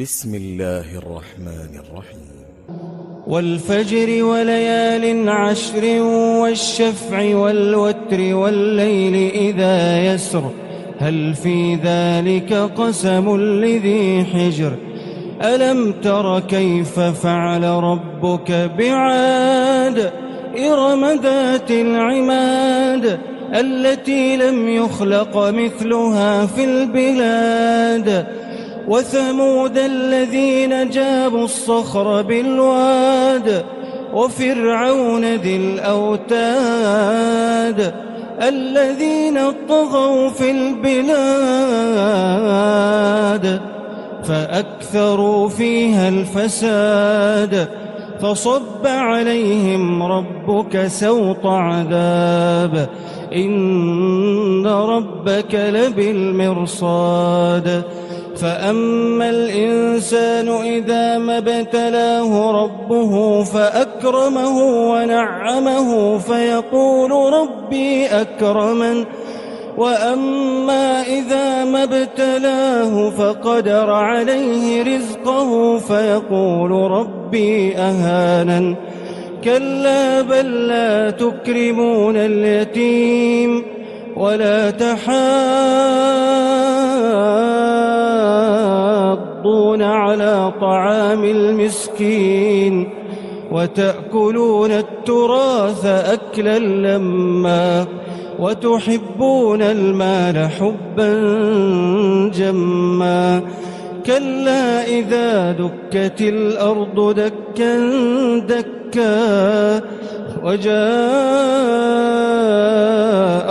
بسم الله الرحمن الرحيم والفجر وليال عشر والشفع والوتر والليل إذا يسر هل في ذلك قسم لذي حجر ألم تر كيف فعل ربك بعاد إرم ذات العماد التي لم يخلق مثلها في البلاد وثمود الذين جابوا الصخر بالواد وفرعون ذي الأوتاد الذين طغوا في البلاد فأكثروا فيها الفساد فصب عليهم ربك سوط عذاب إن ربك لبالمرصاد فأما الإنسان إذا ما ابتلاه ربه فأكرمه ونعمه فيقول ربي أكرمن وأما إذا ما ابتلاه فقدر عليه رزقه فيقول ربي أهانن كلا بل لا تكرمون اليتيم ولا تحاضون على طعام المسكين وتأكلون التراث أكلا لما وتحبون المال حبا جما كلا إذا دكت الأرض دكا دكا وجاء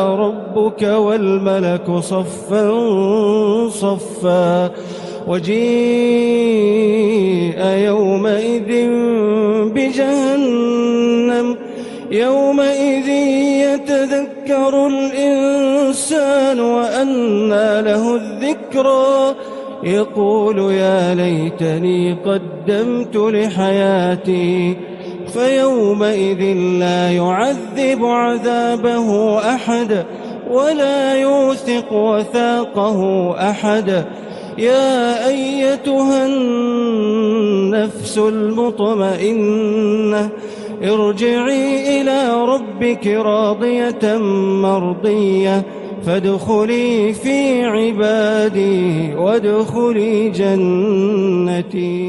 ربك والملك صفا صفا وجيء يومئذ بجهنم يومئذ يتذكر الإنسان وأنى له الذكرى يقول يا ليتني قدمت لحياتي فيومئذ لا يعذب عذابه أحد ولا يوثق وثاقه أحد يا أيتها النفس المطمئنة ارجعي إلى ربك راضية مرضية فادخلي في عبادي وادخلي جنتي.